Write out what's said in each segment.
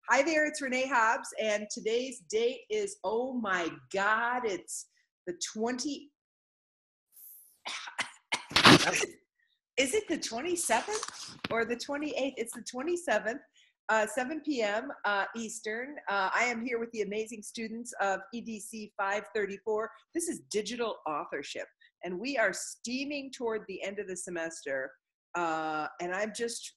Hi there, it's Renee Hobbs, and today's date is, oh my God, it's the 20, is it the 27th or the 28th? It's the 27th, 7 p.m. Eastern. I am here with the amazing students of EDC 534. This is digital authorship, and we are steaming toward the end of the semester, and I'm just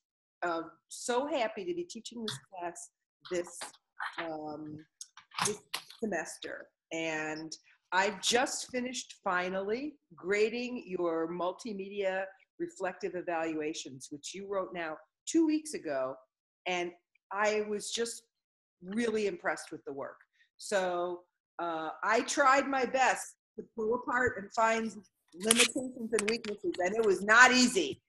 so happy to be teaching this class this semester. And I just finished finally grading your multimedia reflective evaluations, which you wrote now 2 weeks ago, and I was just really impressed with the work. So I tried my best to pull apart and find limitations and weaknesses, and it was not easy.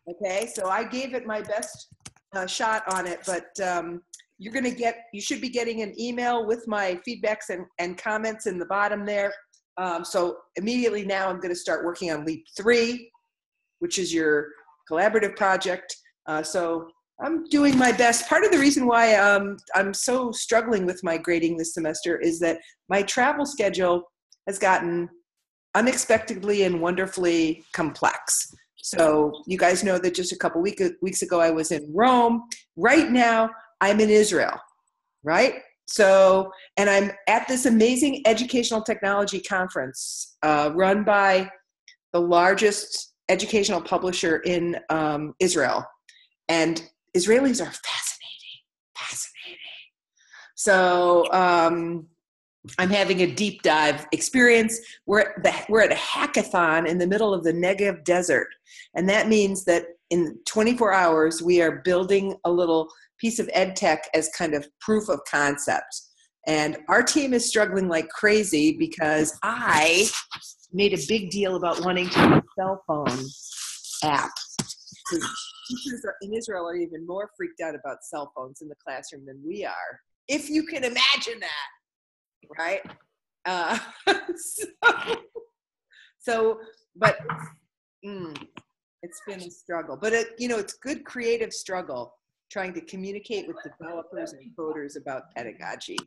Okay, so I gave it my best shot on it, but you should be getting an email with my feedbacks and comments in the bottom there. So immediately now I'm going to start working on Leap 3, which is your collaborative project. So I'm doing my best. Part of the reason why I'm so struggling with my grading this semester is that my travel schedule has gotten unexpectedly and wonderfully complex. So you guys know that just a couple weeks ago I was in Rome. Right now I'm in Israel, right? So, and I'm at this amazing educational technology conference run by the largest educational publisher in Israel. And Israelis are fascinating. So I'm having a deep dive experience. We're at a hackathon in the middle of the Negev desert. And that means that in 24 hours, we are building a little piece of ed tech as kind of proof of concept. And our team is struggling like crazy because I made a big deal about wanting to do a cell phone app. Teachers in Israel are even more freaked out about cell phones in the classroom than we are, if you can imagine that. Right? But it's been a struggle. But it's good creative struggle trying to communicate with developers and coders about pedagogy.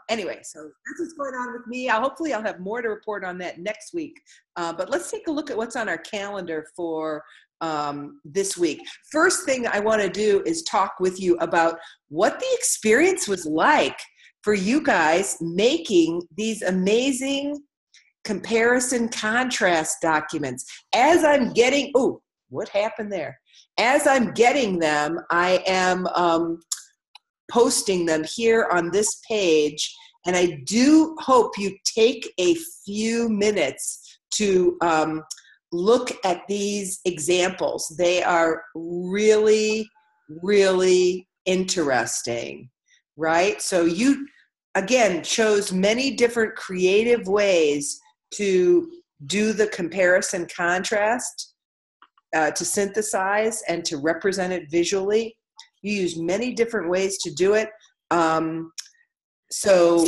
Anyway, so that's what's going on with me. Hopefully I'll have more to report on that next week. But let's take a look at what's on our calendar for this week. First thing I want to do is talk with you about what the experience was like for you guys making these amazing comparison contrast documents. As I'm getting, what happened there? As I'm getting them, I am posting them here on this page, and I do hope you take a few minutes to look at these examples. They are really, really interesting. Right? So you, again, chose many different creative ways to do the comparison contrast, to synthesize and to represent it visually. You use many different ways to do it. So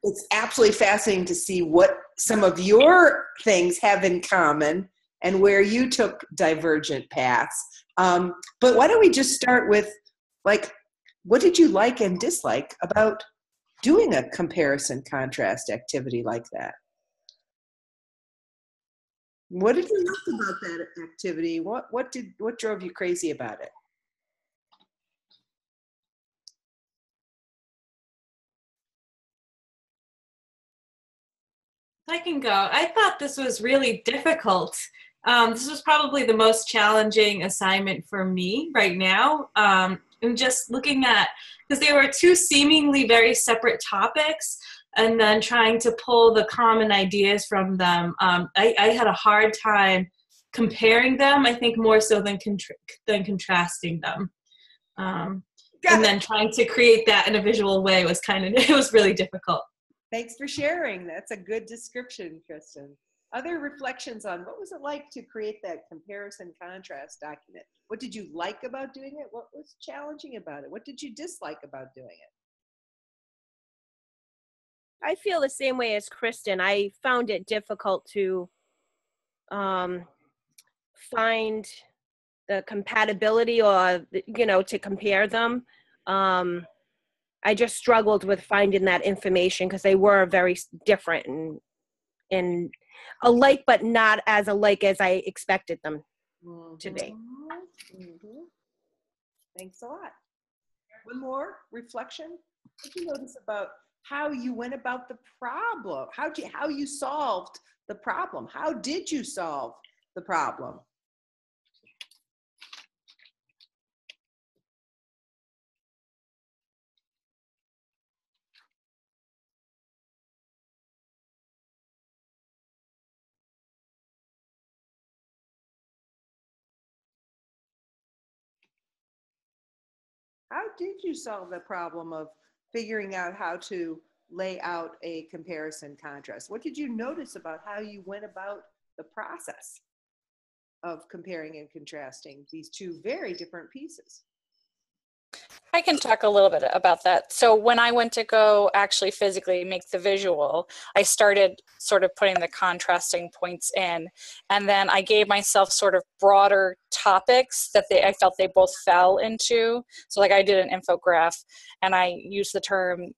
it's absolutely fascinating to see what some of your things have in common and where you took divergent paths. But why don't we just start with, what did you like and dislike about doing a comparison contrast activity like that? What did you like about that activity? What drove you crazy about it? I can go. I thought this was really difficult. This was probably the most challenging assignment for me right now. And just looking at, because there were two seemingly very separate topics, and then trying to pull the common ideas from them. I had a hard time comparing them, I think more so than contrasting them. And then trying to create that in a visual way was it was really difficult. Thanks for sharing. That's a good description, Kristen. Other reflections on what was it like to create that comparison contrast document? What did you like about doing it? What was challenging about it? What did you dislike about doing it? I feel the same way as Kristen. I found it difficult to find the compatibility or, to compare them. I just struggled with finding that information because they were very different and alike, but not as alike as I expected them to be. Mm-hmm. Thanks a lot. One more reflection. What did you notice about how you went about the problem? How you solved the problem? How did you solve the problem? How did you solve the problem of figuring out how to lay out a comparison contrast? What did you notice about how you went about the process of comparing and contrasting these two very different pieces? I can talk a little bit about that. So when I went to go actually physically make the visual, I started sort of putting the contrasting points in, and then I gave myself sort of broader topics that I felt they both fell into. So like I did an infograph, and I used the term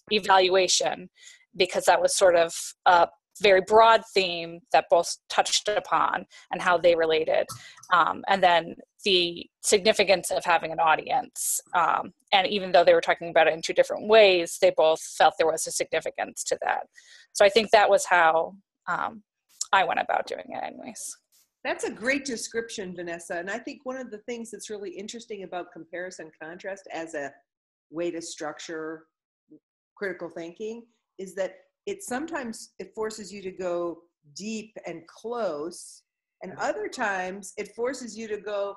evaluation because that was sort of a very broad theme that both touched upon and how they related. And then the significance of having an audience. And even though they were talking about it in two different ways, they both felt there was a significance to that. So I think that was how I went about doing it anyways. That's a great description, Vanessa. And I think one of the things that's really interesting about comparison contrast as a way to structure critical thinking is that sometimes it forces you to go deep and close, and other times it forces you to go,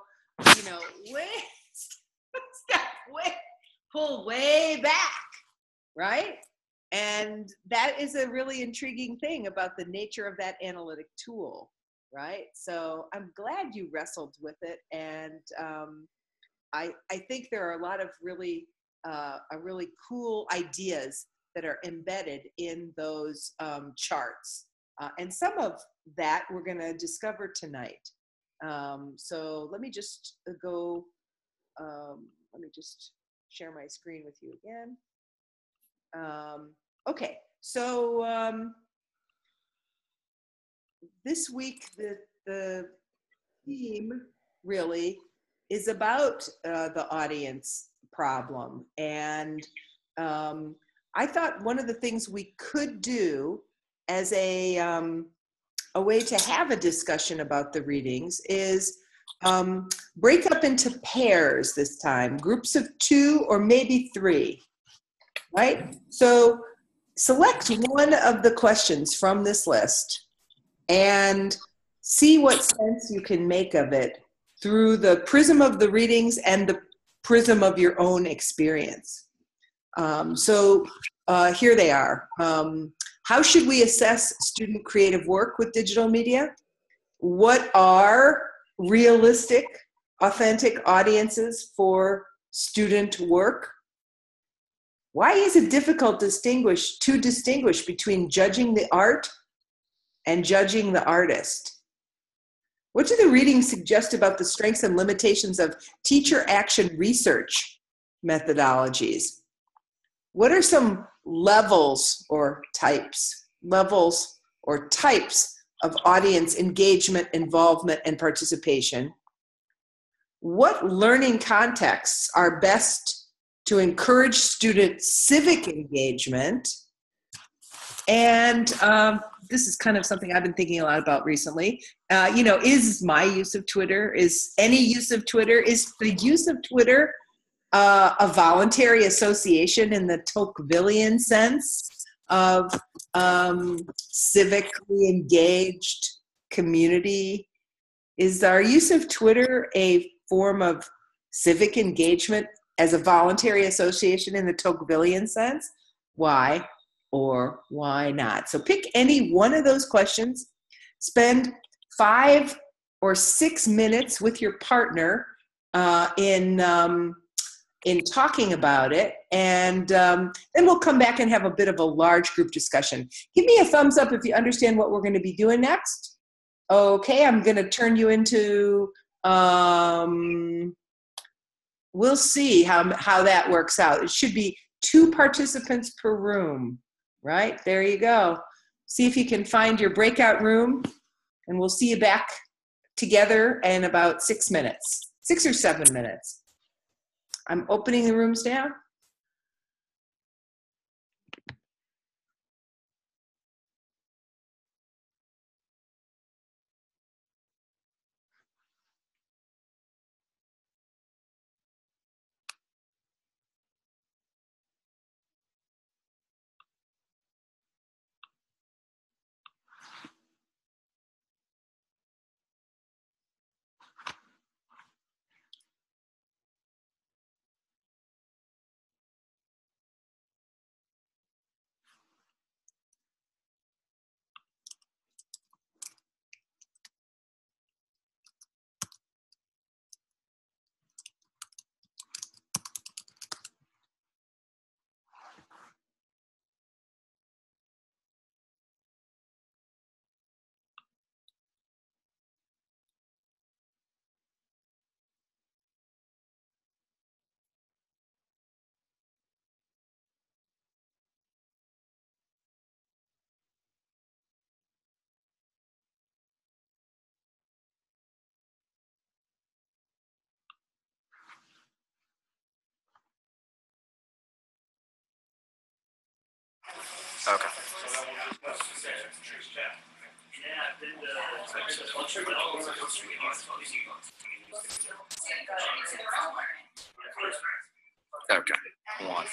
pull way back, right? And that is a really intriguing thing about the nature of that analytic tool, right? So I'm glad you wrestled with it, and I think there are a lot of really cool ideas that are embedded in those charts. And some of that we're going to discover tonight. So let me just let me just share my screen with you again. Okay, so this week the theme really is about the audience problem. And I thought one of the things we could do as a way to have a discussion about the readings is break up into pairs this time, groups of 2 or maybe 3, right? So select one of the questions from this list and see what sense you can make of it through the prism of the readings and the prism of your own experience. So here they are. How should we assess student creative work with digital media? What are realistic, authentic audiences for student work? Why is it difficult to distinguish between judging the art and judging the artist? What do the readings suggest about the strengths and limitations of teacher action research methodologies? What are some levels or types of audience engagement, involvement, and participation? What learning contexts are best to encourage student civic engagement? And this is kind of something I've been thinking a lot about recently. Is my use of Twitter, is the use of Twitter a voluntary association in the Tocquevillian sense of civically engaged community? Is our use of Twitter a form of civic engagement as a voluntary association in the Tocquevillian sense? Why or why not? So pick any one of those questions, spend 5 or 6 minutes with your partner in talking about it, and then we'll come back and have a bit of a large group discussion. Give me a thumbs up if you understand what we're going to be doing next. Okay, I'm going to turn you into we'll see how that works out. It should be 2 participants per room, right? There you go. See if you can find your breakout room, and we'll see you back together in about 6 minutes, 6 or 7 minutes. I'm opening the rooms now. Okay. Okay. One.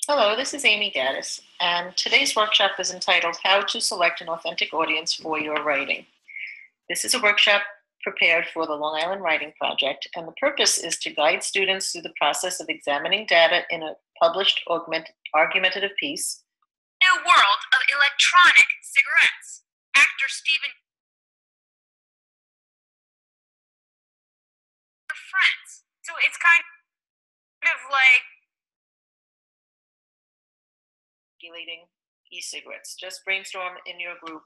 Hello, this is Amy Gaddis, and today's workshop is entitled How to Select an Authentic Audience for Your Writing. This is a workshop prepared for the Long Island Writing Project, and the purpose is to guide students through the process of examining data in a published argumentative piece. New world of electronic cigarettes. Actor Stephen friends. So it's kind of like Regulating e-cigarettes. Just brainstorm in your group,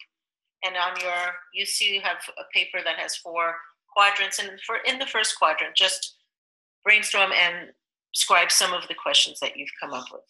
and on your, you see you have a paper that has 4 quadrants, and in the first quadrant, just brainstorm and scribe some of the questions that you've come up with.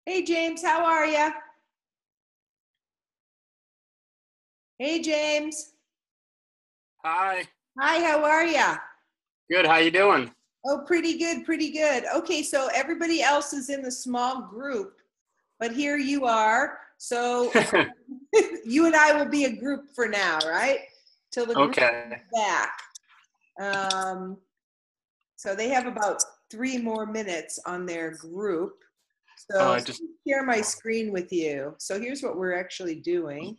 Hey, James, how are you? Hey, James. Hi. Hi, how are you? Good. How you doing? Oh, pretty good, pretty good. Okay, so everybody else is in the small group, but here you are. So you and I will be a group for now, right? Till the group Okay. is back. So they have about 3 more minutes on their group. So Oh, I let just me share my screen with you. So here's what we're actually doing,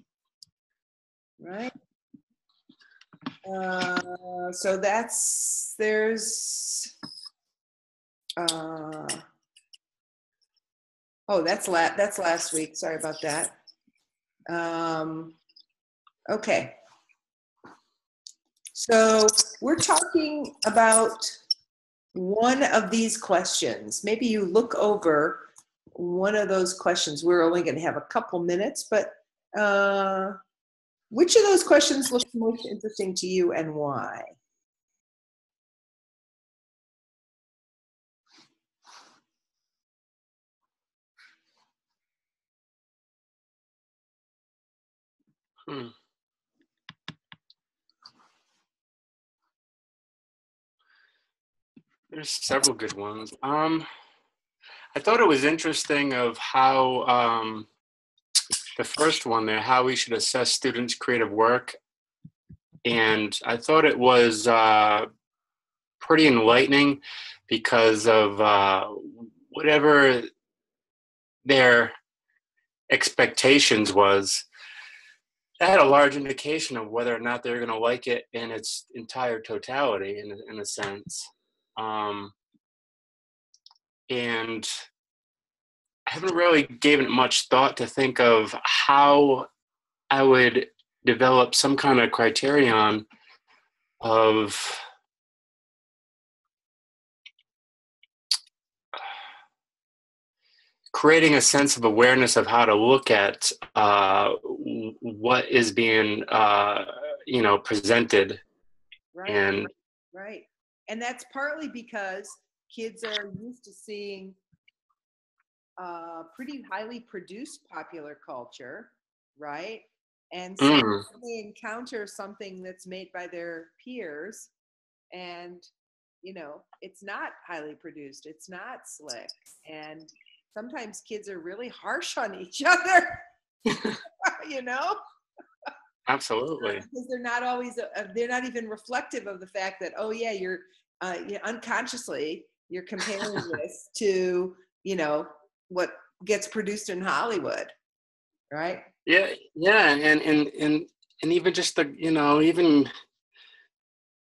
right? So there's, oh, that's last week. Sorry about that. Okay. So we're talking about one of these questions. Maybe you look over one of those questions. We're only going to have a couple minutes, but which of those questions looks most interesting to you and why? There's several good ones. I thought it was interesting of how the first one there, how we should assess students' creative work, and I thought it was pretty enlightening because of whatever their expectations was. That had a large indication of whether or not they're going to like it in its entire totality, in a sense. And I haven't really given it much thought to think of how I would develop some kind of criterion of creating a sense of awareness of how to look at what is being, presented. Right. And right. And that's partly because kids are used to seeing pretty highly produced popular culture, right? And so when they encounter something that's made by their peers and, it's not highly produced, it's not slick. And sometimes kids are really harsh on each other, Absolutely. because they're not always, they're not even reflective of the fact that, oh yeah, you're unconsciously, you're comparing this to, what gets produced in Hollywood, right? Yeah, and even just even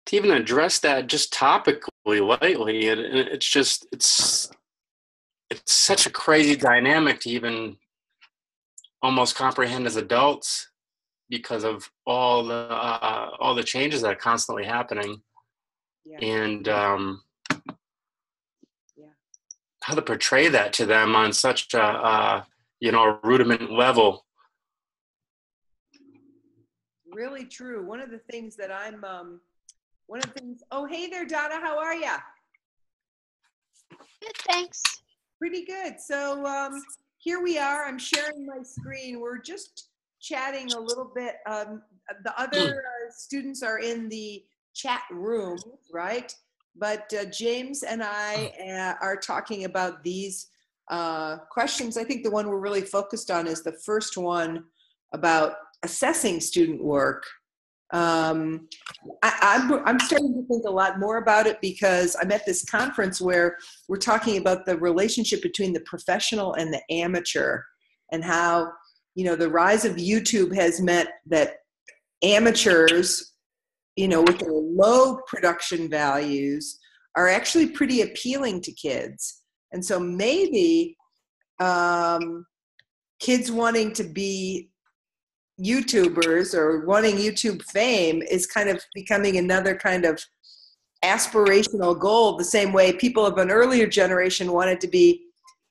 to even address that just topically lightly, it's such a crazy dynamic to even almost comprehend as adults because of all the changes that are constantly happening. Yeah. And how to portray that to them on such a rudiment level. Really true. One of the things that oh, hey there, Donna, how are you? Good, thanks. Pretty good. So here we are. I'm sharing my screen. We're just chatting a little bit. The other students are in the chat room, right? But James and I are talking about these questions. I think the one we're really focused on is the first one about assessing student work. I'm starting to think a lot more about it because I'm at this conference where we're talking about the relationship between the professional and the amateur, and how, the rise of YouTube has meant that amateurs, with their low production values, are actually pretty appealing to kids. And so maybe kids wanting to be YouTubers or wanting YouTube fame is kind of becoming another kind of aspirational goal, the same way people of an earlier generation wanted to be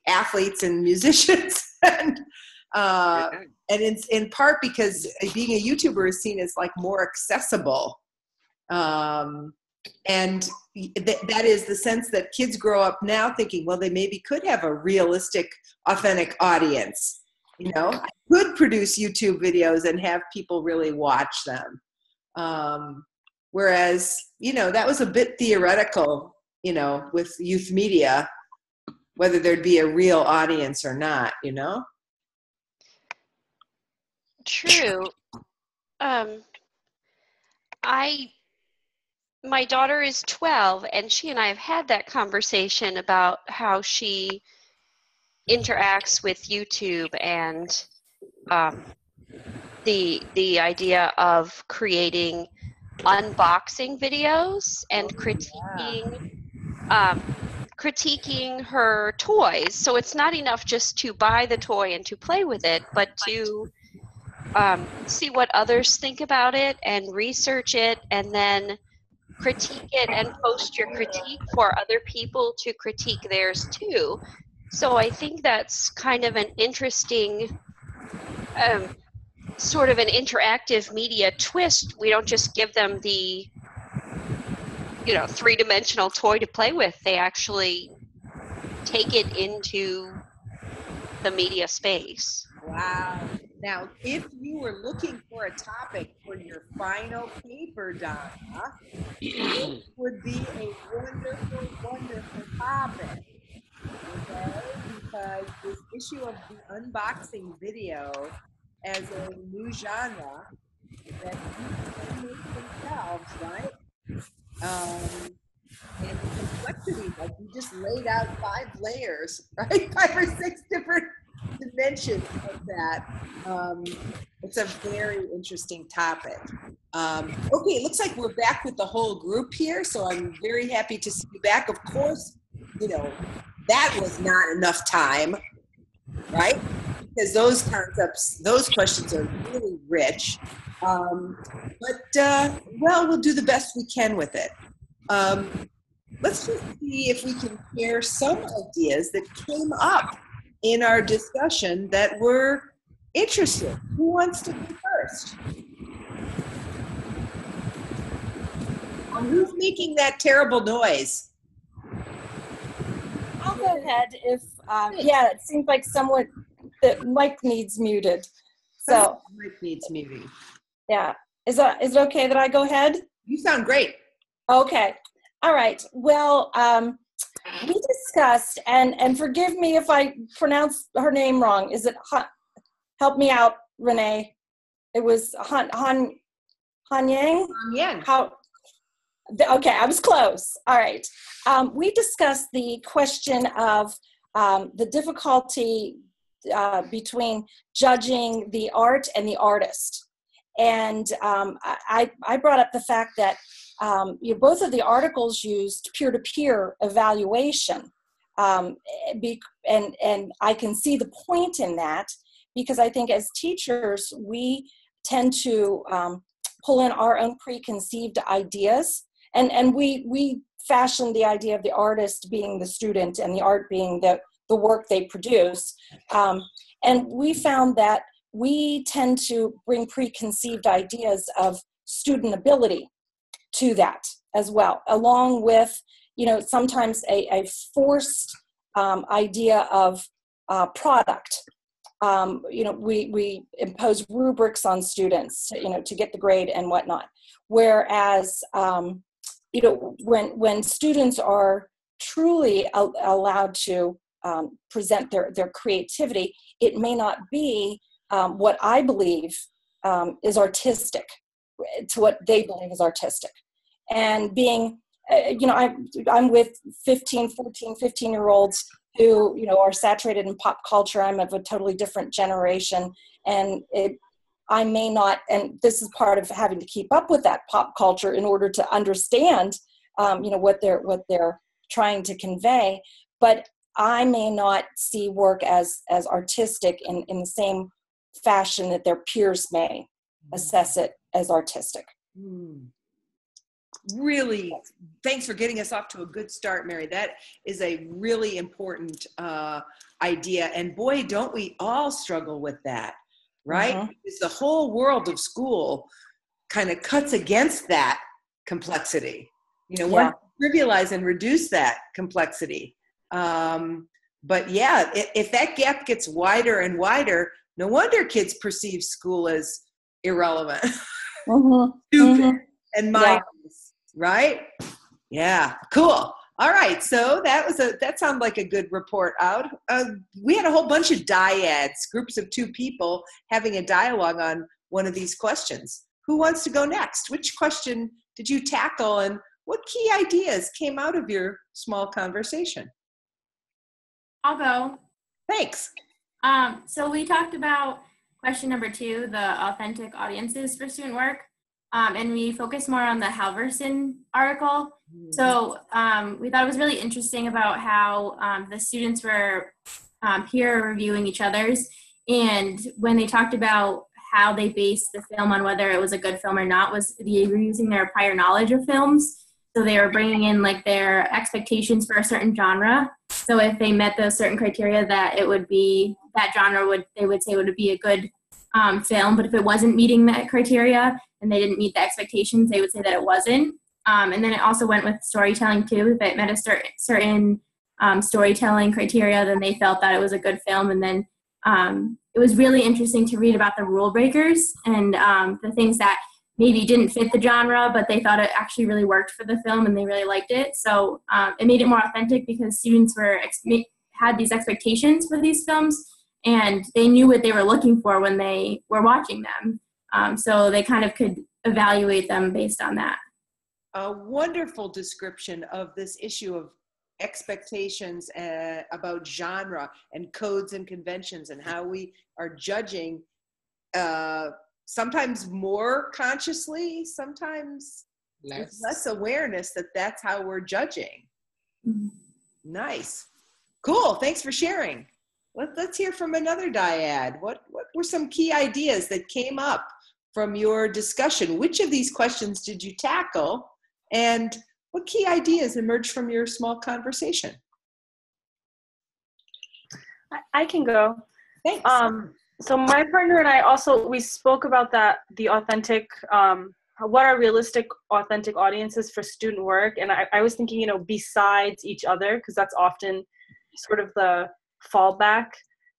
athletes and musicians. And it's in part because being a YouTuber is seen as like more accessible. And that is the sense that kids grow up now thinking, well, they maybe could have a realistic, authentic audience. You know, I could produce YouTube videos and have people really watch them. Whereas, you know, that was a bit theoretical, you know, with youth media, whether there'd be a real audience or not, you know? True. My daughter is 12, and she and I have had that conversation about how she interacts with YouTube and the idea of creating unboxing videos and critiquing her toys. So it's not enough just to buy the toy and to play with it, but to see what others think about it and research it, and then critique it and post your critique for other people to critique theirs too. So I think that's kind of an interesting sort of an interactive media twist. We don't just give them the, you know, three-dimensional toy to play with. They actually take it into the media space. Wow. Now, if you were looking for a topic for your final paper, Donna, it would be a wonderful, wonderful topic. Okay? Because this issue of the unboxing video as a new genre that you can make themselves, right? And the complexity, like you just laid out 5 layers, right? 5 or 6 different dimensions of that. It's a very interesting topic. Okay, it looks like we're back with the whole group here, so I'm very happy to see you back. Of course, you know, that was not enough time, right? Because those concepts, those questions are really rich. But we'll do the best we can with it. Let's just see if we can share some ideas that came up in our discussion that were interesting. Who wants to go first? And who's making that terrible noise? I'll go ahead if, yeah, it seems like someone, the mic needs muted. So. Mic needs muting. Yeah. Is it okay that I go ahead? You sound great. Okay. All right. Well, we discussed, and forgive me if I pronounce her name wrong. Is it help me out, Renee? It was Han Yang? Yang. Okay, I was close. All right. We discussed the question of the difficulty between judging the art and the artist. And I brought up the fact that both of the articles used peer-to-peer evaluation. And I can see the point in that, because I think as teachers, we tend to pull in our own preconceived ideas. And we fashion the idea of the artist being the student and the art being the work they produce. And we found that we tend to bring preconceived ideas of student ability to that as well, along with, sometimes a forced idea of product. We impose rubrics on students, to get the grade and whatnot. Whereas, when students are truly allowed to present their creativity, it may not be what I believe is artistic, to what they believe is artistic. And being, I'm with 15-year-olds who, are saturated in pop culture. I'm of a totally different generation. And I may not, and this is part of having to keep up with that pop culture in order to understand, what they're trying to convey. But I may not see work as artistic in the same fashion that their peers may assess it as artistic. Really, thanks for getting us off to a good start, Mary. That is a really important idea. And boy, don't we all struggle with that, right? Mm-hmm. Because the whole world of school kind of cuts against that complexity, want to trivialize and reduce that complexity. But yeah, if that gap gets wider and wider, no wonder kids perceive school as irrelevant, stupid, and mindless, right? Yeah, cool. All right, so that sounded like a good report out. We had a whole bunch of dyads, groups of 2 people having a dialogue on one of these questions. Who wants to go next? Which question did you tackle, and what key ideas came out of your small conversation? I'll go. Thanks. So we talked about question number 2, the authentic audiences for student work. And we focused more on the Halverson article. So we thought it was really interesting about how the students were peer reviewing each other's. And when they talked about how they based the film on whether it was a good film or not, was they were using their prior knowledge of films. So they were bringing in like their expectations for a certain genre. So if they met those certain criteria, that it would be, that genre they would say would be a good film. But if it wasn't meeting that criteria and they didn't meet the expectations, they would say that it wasn't. And then it also went with storytelling too. If it met a certain storytelling criteria, then they felt that it was a good film. And then it was really interesting to read about the rule breakers and the things that maybe didn't fit the genre, but they thought it actually really worked for the film and they really liked it. So it made it more authentic because students had these expectations for these films and they knew what they were looking for when they were watching them. So they kind of could evaluate them based on that. A wonderful description of this issue of expectations about genre and codes and conventions and how we are judging sometimes more consciously, sometimes with less awareness that that's how we're judging. Mm-hmm. Nice. Cool. Thanks for sharing. Let's hear from another dyad. What were some key ideas that came up from your discussion? Which of these questions did you tackle? And what key ideas emerged from your small conversation? I can go. Thanks. So my partner and I we spoke about the authentic, what are realistic, authentic audiences for student work. And I was thinking, besides each other, because that's often sort of the fallback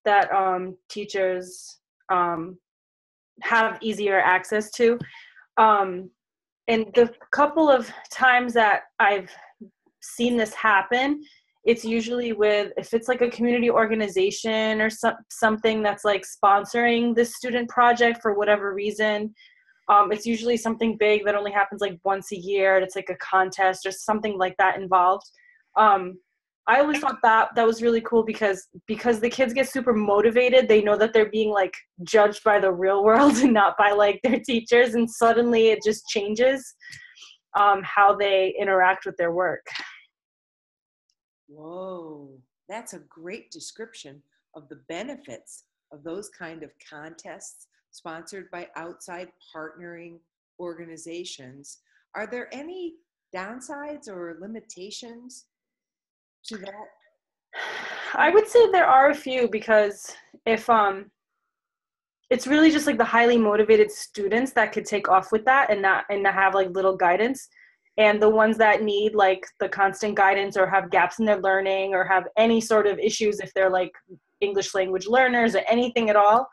that teachers have easier access to. And the couple of times that I've seen this happen, it's usually if it's like a community organization or something that's like sponsoring this student project for whatever reason. It's usually something big that only happens like once a year. And it's like a contest or something like that involved. I always thought that was really cool because the kids get super motivated. They know that they're being like judged by the real world and not by like their teachers. And suddenly it just changes how they interact with their work. Whoa, that's a great description of the benefits of those kind of contests sponsored by outside partnering organizations. Are there any downsides or limitations to that? I would say there are a few, because if it's really just like the highly motivated students that could take off with that and not have like little guidance, and the ones that need like the constant guidance or have gaps in their learning or have any sort of issues, if they're like English language learners or anything at all,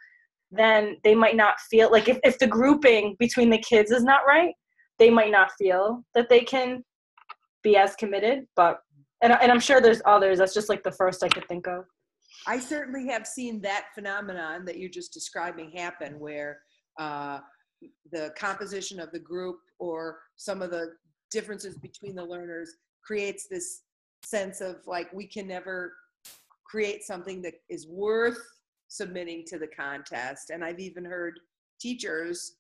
then they might not feel like if the grouping between the kids is not right, they might not feel that they can be as committed. But and I'm sure there's others. That's just like the first I could think of. I certainly have seen that phenomenon that you're just describing happen, where the composition of the group or some of the differences between the learners creates this sense of like, we can never create something that is worth submitting to the contest. And I've even heard teachers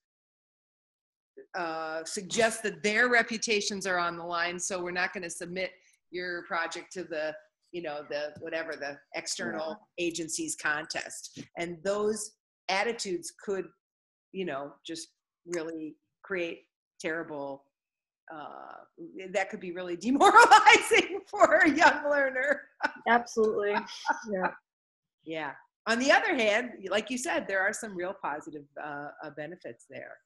suggest that their reputations are on the line, so we're not going to submit your project to the the external agency's contest. And those attitudes could just really create terrible that could be really demoralizing for a young learner. Absolutely. Yeah. On the other hand, like you said, there are some real positive benefits there.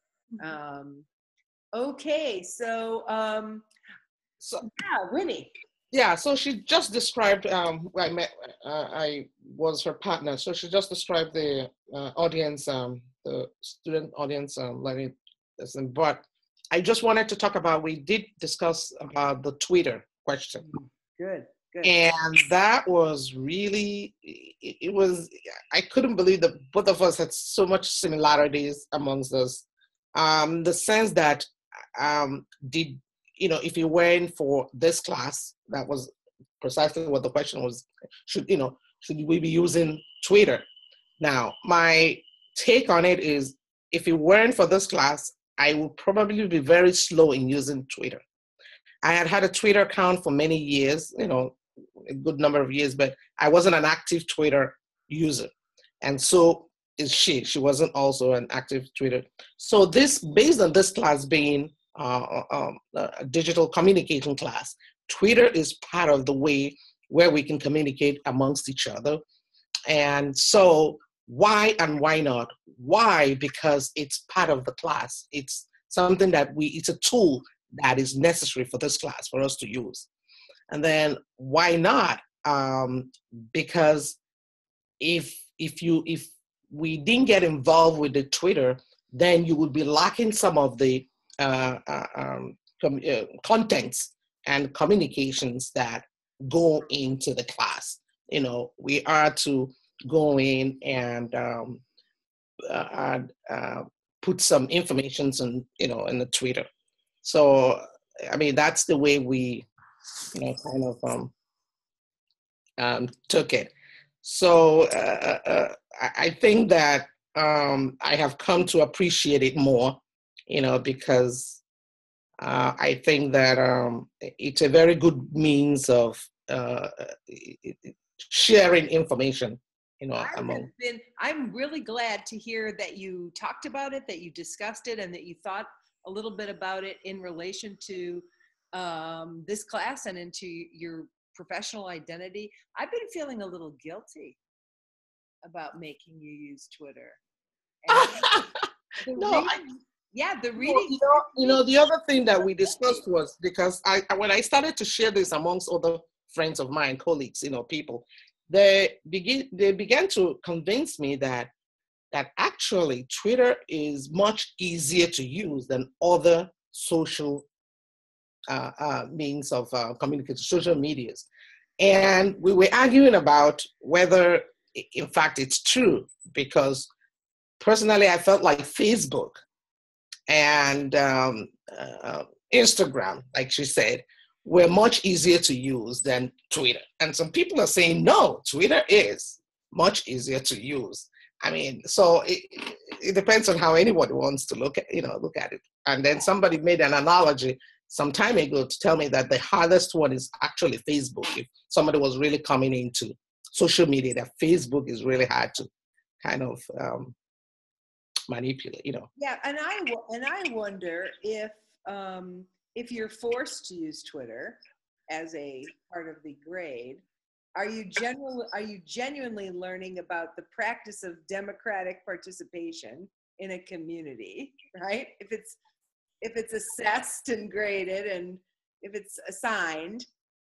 Okay, so So Yeah, Winnie. yeah, so she just described. I was her partner, so she just described the audience, the student audience learning lesson. But I just wanted to talk about. We did discuss about the Twitter question. Good. And that was really, it was, I couldn't believe that both of us had so much similarities amongst us. The sense that, if you went for this class, that was precisely what the question was, should we be using Twitter? Now, my take on it is, if it weren't for this class, I would probably be very slow in using Twitter. I had a Twitter account for many years, a good number of years, but I wasn't an active Twitter user. And so is she. She wasn't also an active Twitter. So based on this class being a digital communication class, Twitter is part of the way where we can communicate amongst each other. And so why and why not? Why? Because it's part of the class. It's something that it's a tool that is necessary for this class for us to use. And then why not? Because if we didn't get involved with the Twitter, then you would be lacking some of the contents and communications that go into the class. We are to go in and put some information in the Twitter. So, I mean, that's the way we took it. So I think that I have come to appreciate it more, because I think that it's a very good means of sharing information, I'm really glad to hear that you talked about it, that you discussed it, and that you thought a little bit about it in relation to this class and into your professional identity. I've been feeling a little guilty about making you use Twitter. The reading. The other thing that we discussed was, because when I started to share this amongst other friends of mine, colleagues, people, they began to convince me that actually Twitter is much easier to use than other social means of communication, social medias. And we were arguing about whether, in fact, it's true, because personally, I felt like Facebook and Instagram, like she said, were much easier to use than Twitter. And some people are saying, no, Twitter is much easier to use. I mean, so it depends on how anybody wants to look at it. And then somebody made an analogy some time ago to tell me that the hardest one is actually Facebook. If somebody was really coming into social media, that Facebook is really hard to kind of manipulate, Yeah, and I wonder if you're forced to use Twitter as a part of the grade, are you genuinely learning about the practice of democratic participation in a community, right? If it's assessed and graded, and if it's assigned,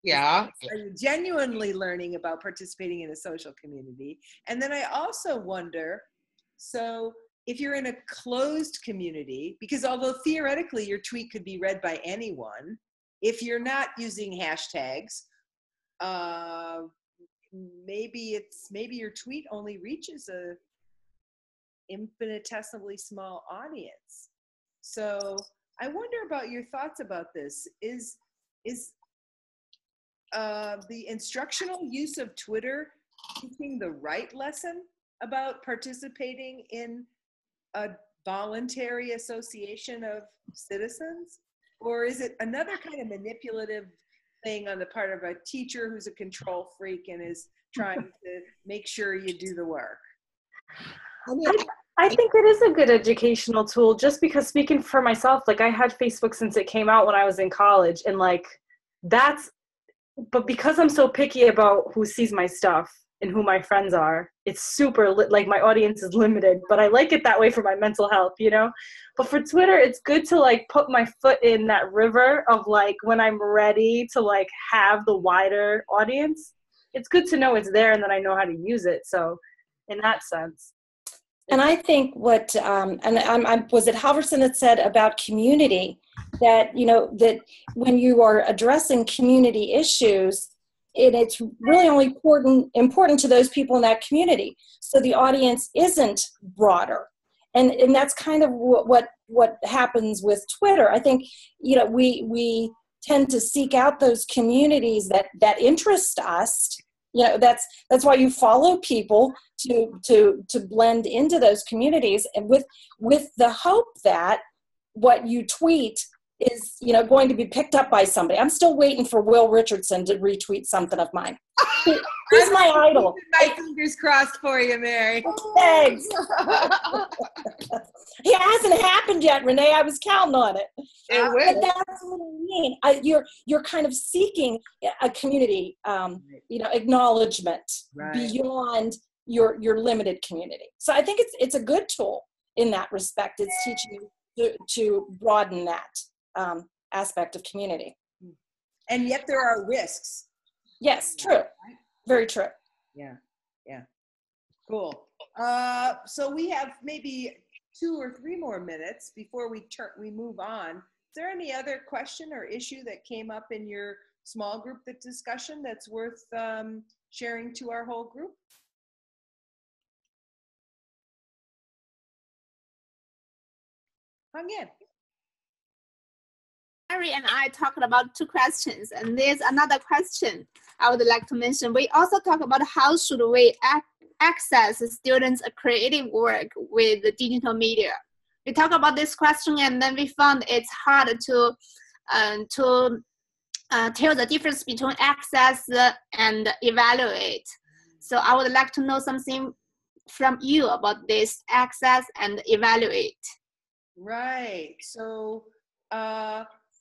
yeah, are you genuinely learning about participating in a social community? And then I also wonder, so if you're in a closed community, because although theoretically your tweet could be read by anyone, if you're not using hashtags, maybe your tweet only reaches a infinitesimally small audience. So I wonder about your thoughts about this. Is the instructional use of Twitter teaching the right lesson about participating in a voluntary association of citizens? Or is it another kind of manipulative thing on the part of a teacher who's a control freak and is trying to make sure you do the work? I think it is a good educational tool, just because, speaking for myself, like, I had Facebook since it came out when I was in college, and but because I'm so picky about who sees my stuff, in who my friends are. It's super like my audience is limited, but I like it that way for my mental health, you know? But for Twitter, it's good to like put my foot in that river of like when I'm ready to like have the wider audience. It's good to know it's there and that I know how to use it. So in that sense. And I think what, was it Halverson that said about community, that, you know, that when you are addressing community issues, it's really only important to those people in that community. So the audience isn't broader. And that's kind of what happens with Twitter. I think, you know, we tend to seek out those communities that interest us. You know, that's why you follow people to blend into those communities, and with the hope that what you tweet is, you know, going to be picked up by somebody. I'm still waiting for Will Richardson to retweet something of mine. He's my idol. My fingers crossed for you, Mary. Thanks. It hasn't happened yet, Renee. I was counting on it. But that's what I mean. You're kind of seeking a community, you know, acknowledgement beyond your limited community. So I think it's a good tool in that respect. It's teaching you to broaden that aspect of community. And yet there are risks. Yes, true. Very true. Yeah, yeah. Cool. So we have maybe 2 or 3 more minutes before we move on. Is there any other question or issue that came up in your small group discussion that's worth sharing to our whole group? Hung in. Mary and I talked about 2 questions, and there's another question I would like to mention. We also talk about how should we access students' creative work with the digital media. We talk about this question, and then we found it's hard to tell the difference between access and evaluate. So I would like to know something from you about this access and evaluate. Right. So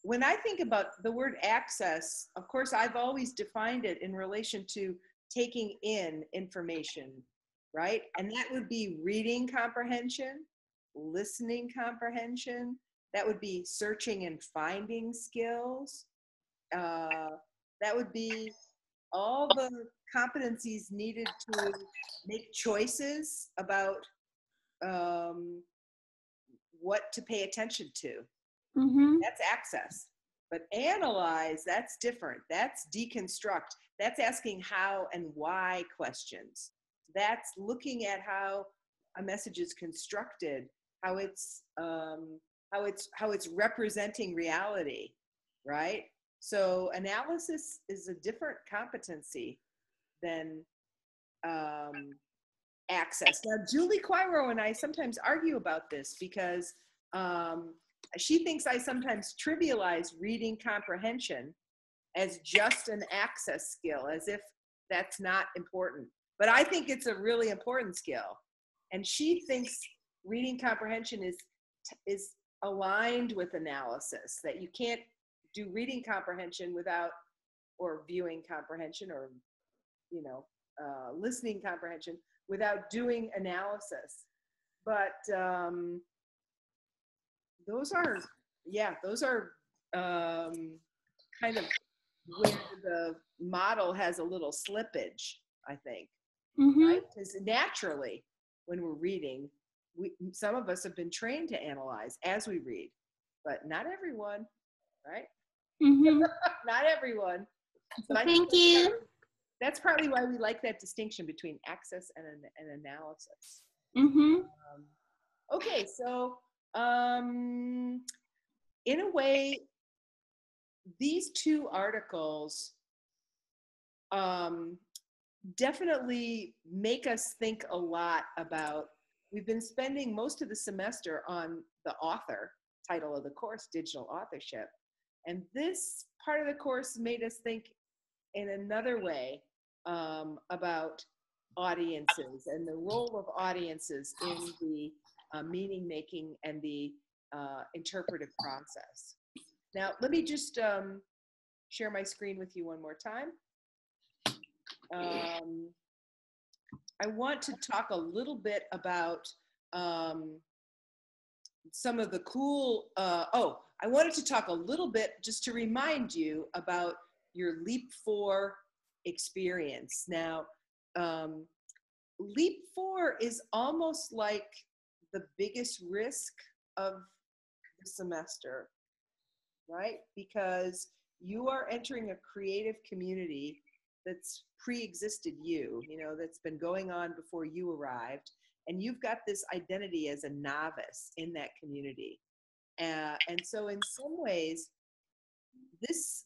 when I think about the word access, of course, I've always defined it in relation to taking in information, right? And that would be reading comprehension, listening comprehension. That would be searching and finding skills. That would be all the competencies needed to make choices about what to pay attention to. Mm-hmm. That's access. But analyze, that's different. That's deconstruct. That's asking how and why questions. That's looking at how a message is constructed, how it's representing reality, right? So analysis is a different competency than access. Now, Julie Quiro and I sometimes argue about this because she thinks I sometimes trivialize reading comprehension as just an access skill, as if that's not important. But I think it's a really important skill. And she thinks reading comprehension is aligned with analysis, that you can't do reading comprehension without, or viewing comprehension, or, you know, listening comprehension without doing analysis. But those are kind of where the model has a little slippage, I think. Mm-hmm. Right? Because naturally, when we're reading, some of us have been trained to analyze as we read, but not everyone, right? Mm-hmm. Not everyone. So Thank you. That's partly why we like that distinction between access and analysis. Mm-hmm. Okay, so in a way, these 2 articles definitely make us think a lot about, we've been spending most of the semester on the author title of the course, digital authorship. And this part of the course made us think in another way about audiences and the role of audiences in the meaning making and the interpretive process. Now, let me just share my screen with you one more time. I want to talk a little bit about some of the cool, I wanted to talk a little bit just to remind you about your Leap 4 experience. Now, Leap 4 is almost like the biggest risk of the semester, right? Because you are entering a creative community that's pre-existed you, that's been going on before you arrived. And you've got this identity as a novice in that community. And so in some ways, this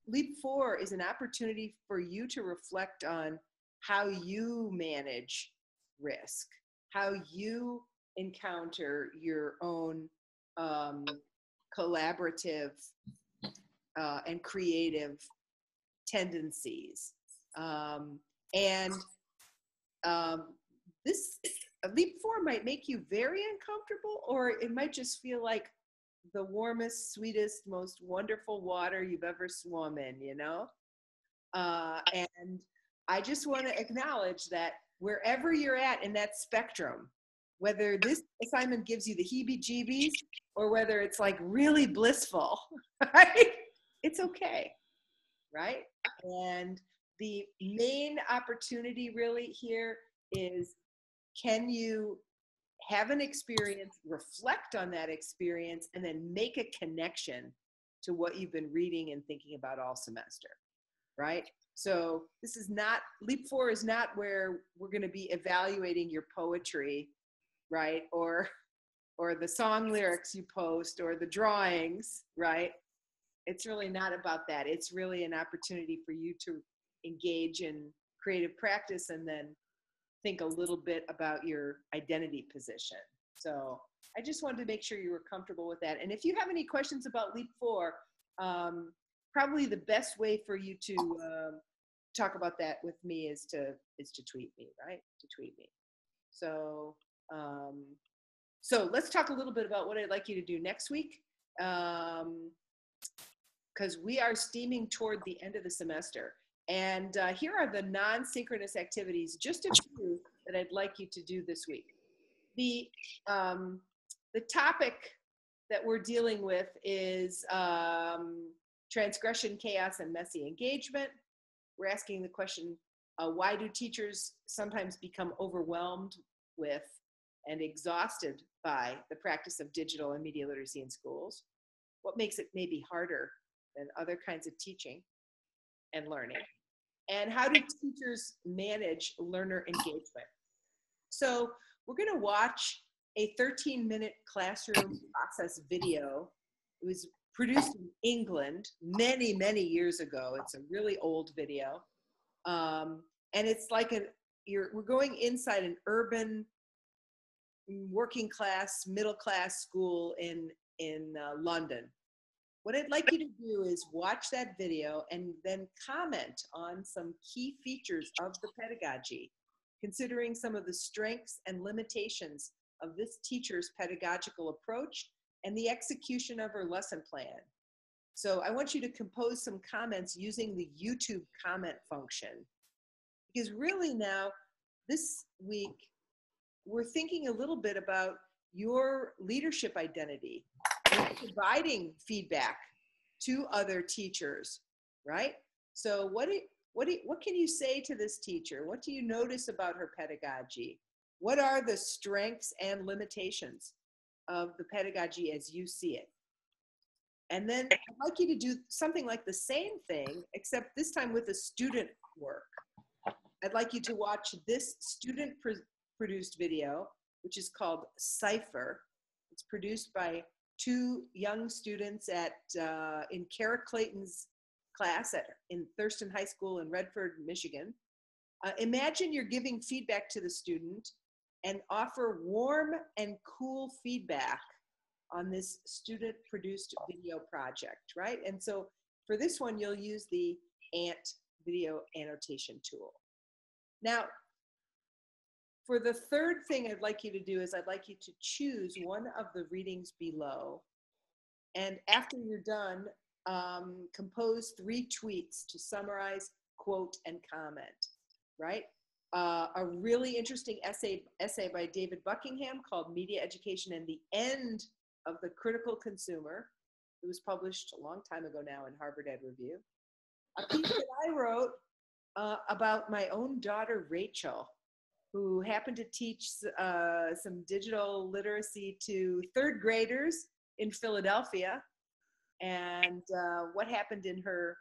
Leap 4 is an opportunity for you to reflect on how you manage risk, how you encounter your own collaborative and creative tendencies. This Leap 4 might make you very uncomfortable, or it might just feel like the warmest, sweetest, most wonderful water you've ever swum in, and I just want to acknowledge that wherever you're at in that spectrum, whether this assignment gives you the heebie-jeebies or whether it's like really blissful, right? It's okay, right? And the main opportunity really here is, can you have an experience, reflect on that experience, and then make a connection to what you've been reading and thinking about all semester, right? So this is not, Leap 4 is not where we're going to be evaluating your poetry, right? Or the song lyrics you post, or the drawings, right? It's really not about that. It's really an opportunity for you to engage in creative practice and then think a little bit about your identity position. So I just wanted to make sure you were comfortable with that. And if you have any questions about Leap 4, probably the best way for you to talk about that with me is to tweet me, right? To tweet me. So let's talk a little bit about what I'd like you to do next week, because we are steaming toward the end of the semester. And here are the non-synchronous activities, just a few that I'd like you to do this week. The topic that we're dealing with is transgression, chaos, and messy engagement. We're asking the question, why do teachers sometimes become overwhelmed with and exhausted by the practice of digital and media literacy in schools? What makes it maybe harder than other kinds of teaching and learning? And how do teachers manage learner engagement? So we're going to watch a 13-minute classroom process video. It was produced in England many, many years ago. It's a really old video. And it's like we're going inside an urban, working class, middle class school in London. What I'd like you to do is watch that video and then comment on some key features of the pedagogy, considering some of the strengths and limitations of this teacher's pedagogical approach and the execution of her lesson plan. So I want you to compose some comments using the YouTube comment function, because really now, this week, we're thinking a little bit about your leadership identity, providing feedback to other teachers, right? So what can you say to this teacher? What do you notice about her pedagogy? What are the strengths and limitations of the pedagogy as you see it? And then I'd like you to do something like the same thing, except this time with a student work. I'd like you to watch this student-produced video, which is called Cipher. It's produced by 2 young students in Kara Clayton's class in Thurston High School in Redford, Michigan. Imagine you're giving feedback to the student and offer warm and cool feedback on this student-produced video project, right? And so for this one, you'll use the ANT video annotation tool. Now, for the third thing I'd like you to do is I'd like you to choose one of the readings below. And after you're done, compose 3 tweets to summarize, quote, and comment, right? a really interesting essay by David Buckingham called Media Education and the End of the Critical Consumer. It was published a long time ago now in Harvard Ed Review. A piece that I wrote about my own daughter, Rachel, who happened to teach some digital literacy to third graders in Philadelphia, and what happened in her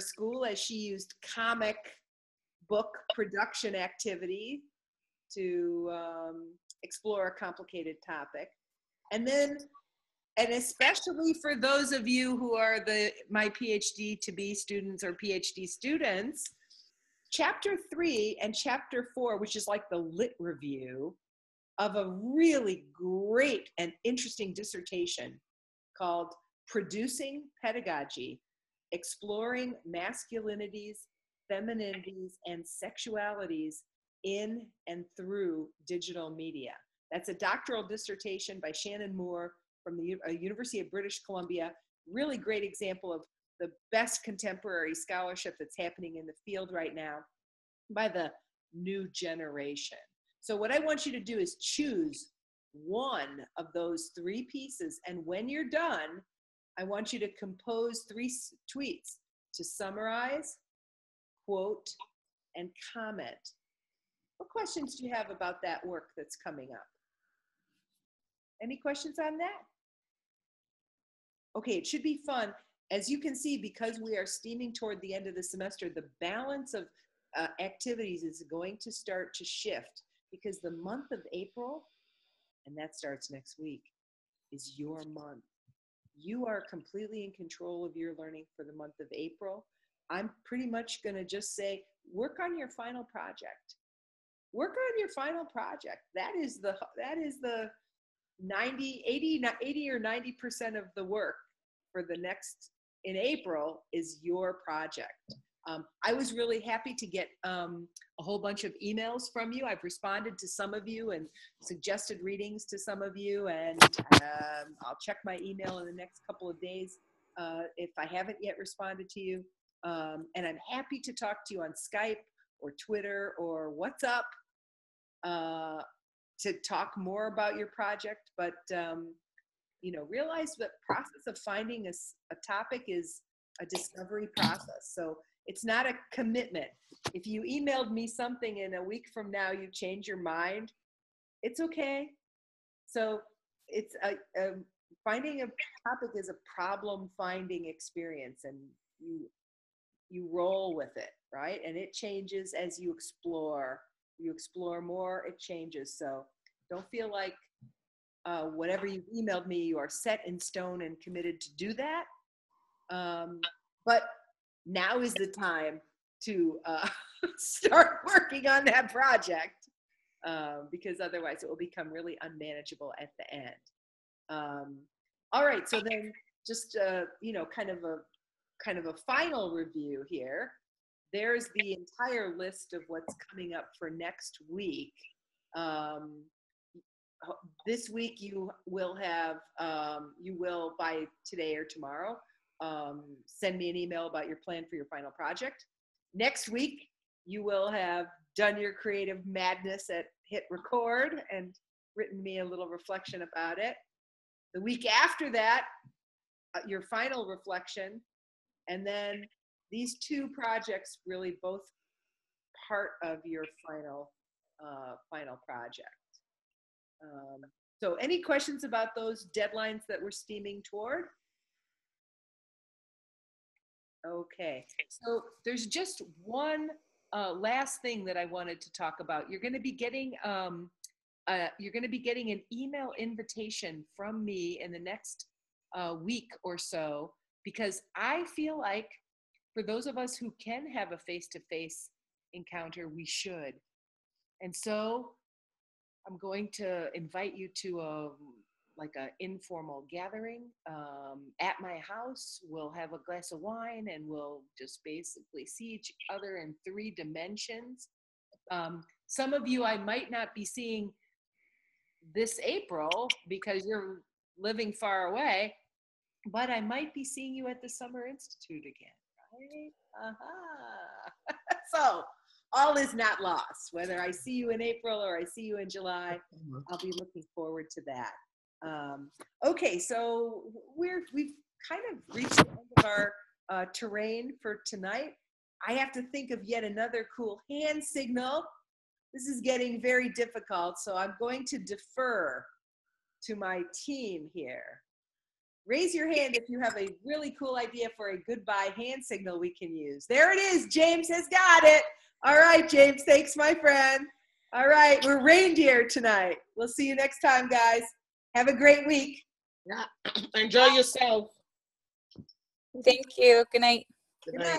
school as she used comic book production activity to explore a complicated topic. And then, and especially for those of you who are my PhD to be students or PhD students, Chapter 3 and Chapter 4, which is like the lit review of a really great and interesting dissertation called Producing Pedagogy, Exploring Masculinities, Femininities, and Sexualities in and Through Digital Media. That's a doctoral dissertation by Shannon Moore from the University of British Columbia. Really great example of the best contemporary scholarship that's happening in the field right now by the new generation. So what I want you to do is choose one of those 3 pieces, and when you're done, I want you to compose 3 tweets to summarize, quote, and comment. What questions do you have about that work that's coming up? Any questions on that? Okay, it should be fun. As you can see, because we are steaming toward the end of the semester, the balance of activities is going to start to shift, because the month of April, and that starts next week, is your month. You are completely in control of your learning for the month of April. I'm pretty much going to just say, work on your final project. Work on your final project. That is the 80 or 90% of the work for the next, in April, is your project. I was really happy to get a whole bunch of emails from you. I've responded to some of you and suggested readings to some of you, and I'll check my email in the next couple of days if I haven't yet responded to you. And I'm happy to talk to you on Skype or Twitter or WhatsApp to talk more about your project. But realize the process of finding a topic is a discovery process. So it's not a commitment. If you emailed me something and a week from now you change your mind, it's okay. So it's finding a topic is a problem-finding experience, and you roll with it, right? And it changes as you explore. You explore more, it changes. So don't feel like whatever you've emailed me, you are set in stone and committed to do that. But now is the time to start working on that project, because otherwise it will become really unmanageable at the end. All right, so then just kind of a final review here. There's the entire list of what's coming up for next week. This week you will by today or tomorrow send me an email about your plan for your final project. Next week you will have done your creative madness at hit record and written me a little reflection about it. The week after that, your final reflection, and then these 2 projects really both part of your final project. So any questions about those deadlines that we're steaming toward? Okay, so there's just one last thing that I wanted to talk about. You're going to be getting an email invitation from me in the next week or so, because I feel like for those of us who can have a face-to-face encounter, we should. And so I'm going to invite you to an informal gathering at my house. We'll have a glass of wine and we'll just basically see each other in 3 dimensions. Some of you I might not be seeing this April because you're living far away, but I might be seeing you at the Summer Institute again, right? So all is not lost. Whether I see you in April or I see you in July, I'll be looking forward to that. Okay, so we've kind of reached the end of our terrain for tonight. I have to think of yet another cool hand signal. This is getting very difficult, so I'm going to defer to my team here. Raise your hand if you have a really cool idea for a goodbye hand signal we can use. There it is. James has got it. All right, James. Thanks, my friend. All right. We're reindeer tonight. We'll see you next time, guys. Have a great week. Yeah. Enjoy yourself. Thank you. Good night. Good night.